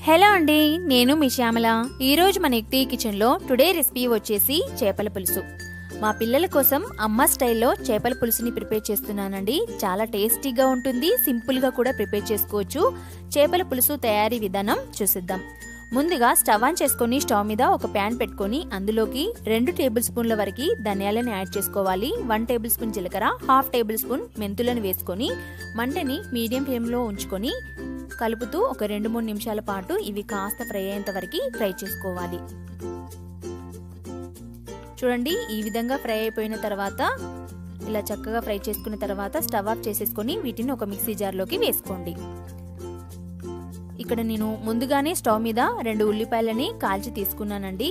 Hello అండి, నేను మీ శ్యామల. ఈరోజు మన ఎక్టీ కిచెన్లో టుడే రెసిపీ వచ్చేసి చేపల పులుసు. మా పిల్లల కోసం అమ్మ స్టైల్లో చేపల పులుసుని ప్రిపేర్ చేస్తున్నానండి. చాలా టేస్టీగా ఉంటుంది, సింపుల్గా కూడా ప్రిపేర్ చేసుకోవచ్చు. చేపల పులుసు తయారీ విధానం చూసిద్దాం. ముందుగా స్టవ్ ఆన్ చేసుకొని స్టవ్ మీద ఒక ప్యాన్ పెట్టుకొని అందులోకి 2 టేబుల్ స్పూన్ల వరకు ధనియాలను యాడ్ చేసుకోవాలి. 1 టేబుల్ స్పూన్ జీలకర్ర, 1/2 టేబుల్ స్పూన్ మెంతులను వేసుకొని మంటని మీడియం ఫ్లేమ్లో ఉంచుకొని కలుపుతూ ఒక 2-3 నిమిషాల పాటు ఇవి కాస్త ఫ్రై అయ్యేంత వరకు ఫ్రై చేసుకోవాలి. చూడండి, ఈ విధంగా ఫ్రై అయిపోయిన తర్వాత ఇలా చక్కగా ఫ్రై చేసుకున్న తర్వాత స్టవ్ ఆఫ్ చేసేసుకొని వీటిని ఒక మిక్సీ జార్లోకి వేసుకోండి. ఇక్కడ నేను ముందుగానే స్టవ్ మీద 2 ఉల్లిపాయలని కాల్చి తీసుకున్నానండి.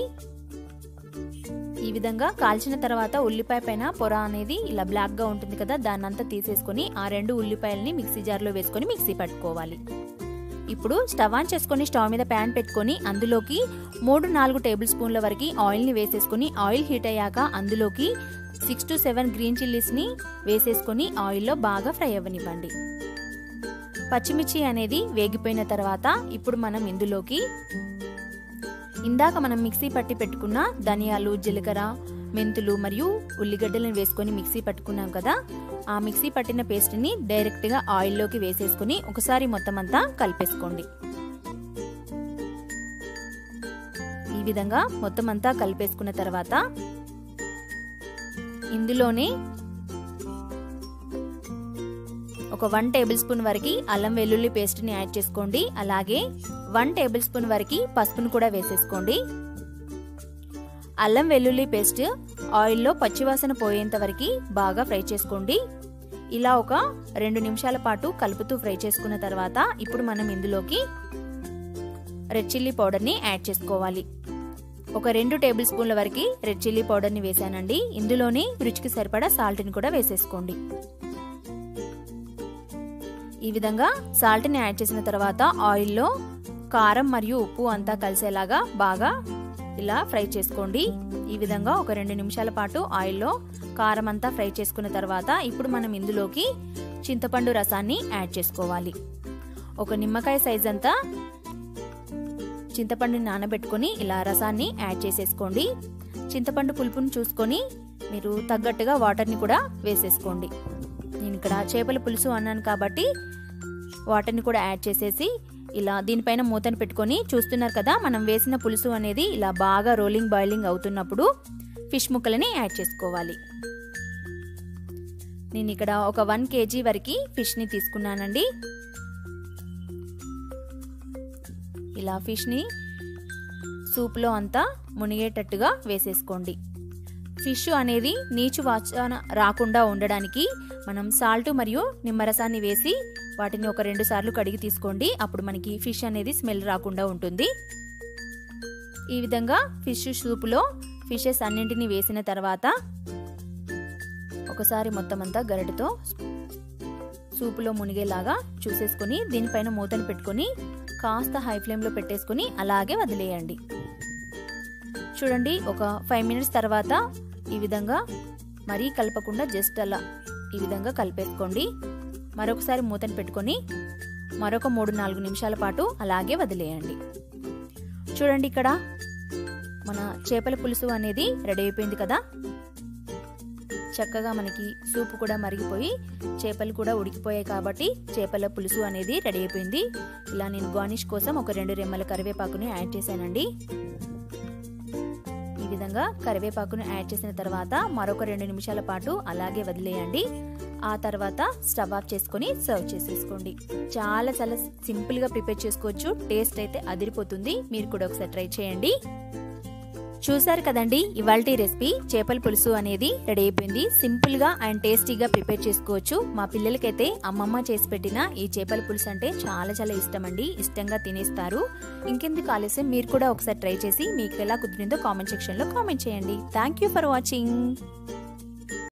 ఈ విధంగా కాల్చిన తర్వాత ఉల్లిపాయ పైన పొర అనేది ఇలా బ్లాక్ గా ఉంటుంది కదా, దాన్నంతా తీసేసుకొని ఆ 2 ఉల్లిపాయలని మిక్సీ జార్లో వేసుకొని మిక్సీ పట్టుకోవాలి. ఇప్పుడు స్టవ్ ఆన్ చేసుకొని స్టవ్ మీద ప్యాన్ పెట్టుకొని అందులోకి 3-4 టేబుల్ స్పూన్ల వరకు ఆయిల్ని వేసేసుకొని ఆయిల్ హీట్ అయ్యాక అందులోకి 6-7 గ్రీన్ చిల్లీస్ని వేసేసుకొని ఆయిల్లో బాగా ఫ్రై అవ్వనివ్వండి. పచ్చిమిర్చి అనేది వేగిపోయిన తర్వాత ఇప్పుడు మనం ఇందులోకి ఇందాక మనం మిక్సీ పట్టి పెట్టుకున్న ధనియాలు, జీలకర్ర, మెంతులు మరియు ఉల్లిగడ్డలను వేసుకొని మిక్సీ పట్టుకున్నాం కదా, ఆ మిక్సీ పట్టిన పేస్ట్ని డైరెక్ట్గా ఆయిల్లోకి వేసేసుకుని ఒకసారి మొత్తం అంతా కలిపేసుకోండి. ఈ విధంగా మొత్తం అంతా కలిపేసుకున్న తర్వాత ఇందులోనే ఒక 1 టేబుల్ స్పూన్ వరకు అల్లం వెల్లుల్లి పేస్ట్ని యాడ్ చేసుకోండి. అలాగే 1 టేబుల్ స్పూన్ వరకు పసుపును కూడా వేసేసుకోండి. అల్లం వెల్లుల్లి పేస్ట్ ఆయిల్లో పచ్చివాసన పోయేంత వరకు బాగా ఫ్రై చేసుకోండి. ఇలా ఒక 2 నిమిషాల పాటు కలుపుతూ ఫ్రై చేసుకున్న తర్వాత ఇప్పుడు మనం ఇందులోకి రెడ్ చిల్లీ పౌడర్ని యాడ్ చేసుకోవాలి. ఒక 2 టేబుల్ స్పూన్ల వరకు రెడ్ చిల్లీ పౌడర్ని వేసానండి. ఇందులోనే రుచికి సరిపడా సాల్ట్ని కూడా వేసేసుకోండి. ఈ విధంగా సాల్ట్ని యాడ్ చేసిన తర్వాత ఆయిల్లో కారం మరియు ఉప్పు అంతా కలిసేలాగా బాగా ఇలా ఫ్రై చేసుకోండి. ఈ విధంగా ఒక 2 నిమిషాల పాటు ఆయిల్లో కారం అంతా ఫ్రై చేసుకున్న తర్వాత ఇప్పుడు మనం ఇందులోకి చింతపండు రసాన్ని యాడ్ చేసుకోవాలి. ఒక నిమ్మకాయ సైజ్ అంతా చింతపండుని నానబెట్టుకొని ఇలా రసాన్ని యాడ్ చేసేసుకోండి. చింతపండు పులుపుని చూసుకొని మీరు తగ్గట్టుగా వాటర్ని కూడా వేసేసుకోండి. నేను ఇక్కడ చేపల పులుసు అన్నాను కాబట్టి వాటర్ని కూడా యాడ్ చేసేసి ఇలా దీనిపైన మూతను పెట్టుకొని చూస్తున్నారు కదా, మనం వేసిన పులుసు అనేది ఇలా బాగా రోలింగ్ బాయిలింగ్ అవుతున్నప్పుడు ఫిష్ ముక్కలని యాడ్ చేసుకోవాలి. నేను ఇక్కడ ఒక 1 kg వరకు ఫిష్ని తీసుకున్నానండి. ఇలా ఫిష్ని సూప్లో అంతా మునిగేటట్టుగా వేసేసుకోండి. ఫిష్ అనేది నీచు వాసన రాకుండా ఉండడానికి మనం సాల్ట్ మరియు నిమ్మరసాన్ని వేసి వాటిని ఒక 2 సార్లు కడిగి తీసుకోండి. అప్పుడు మనకి ఫిష్ అనేది స్మెల్ రాకుండా ఉంటుంది. ఈ విధంగా ఫిష్ సూపులో ఫిషెస్ అన్నింటినీ వేసిన తర్వాత ఒకసారి మొత్తం అంతా గరిటెతో సూపులో మునిగేలాగా చూసేసుకొని దీనిపైన మూతను పెట్టుకొని కాస్త హై ఫ్లేమ్లో పెట్టేసుకొని అలాగే వదిలేయండి. చూడండి, ఒక 5 మినిట్స్ తర్వాత ఈ విధంగా మరీ కలపకుండా జస్ట్ అలా ఈ విధంగా కలిపేసుకోండి. మరొకసారి మూతను పెట్టుకొని మరొక 3-4 నిమిషాల పాటు అలాగే వదిలేయండి. చూడండి, ఇక్కడ మన చేపల పులుసు అనేది రెడీ అయిపోయింది కదా. చక్కగా మనకి సూపు కూడా మరిగిపోయి చేపలు కూడా ఉడికిపోయాయి కాబట్టి చేపల పులుసు అనేది రెడీ అయిపోయింది. ఇలా నేను గార్నిష్ కోసం ఒక 2 రెమ్మల కరివేపాకుని యాడ్ చేశానండి. ఈ విధంగా కరివేపాకును యాడ్ చేసిన తర్వాత మరొక 2 నిమిషాల పాటు అలాగే వదిలేయండి. ఆ తర్వాత స్టవ్ ఆఫ్ చేసుకొని సర్వ్ చేసేసుకోండి. చాలా చాలా సింపుల్గా ప్రిపేర్ చేసుకోవచ్చు. టేస్ట్ అయితే అదిరిపోతుంది. మీరు కూడా ఒకసారి ట్రై చేయండి. చూసారు కదండి, ఇవాల్టి రెసిపీ చేపల పులుసు అనేది రెడీ అయిపోయింది. సింపుల్గా అండ్ టేస్టీగా ప్రిపేర్ చేసుకోవచ్చు. మా పిల్లలకైతే అమ్మమ్మ చేసి పెట్టిన ఈ చేపల పులుసు అంటే చాలా చాలా ఇష్టం అండి. ఇష్టంగా తినేస్తారు. ఇంకెందుకు ఆలస్యం, మీరు కూడా ఒకసారి ట్రై చేసి మీకు ఎలా కుదిరిందో కామెంట్ సెక్షన్లో కామెంట్ చేయండి. Thank you for watching.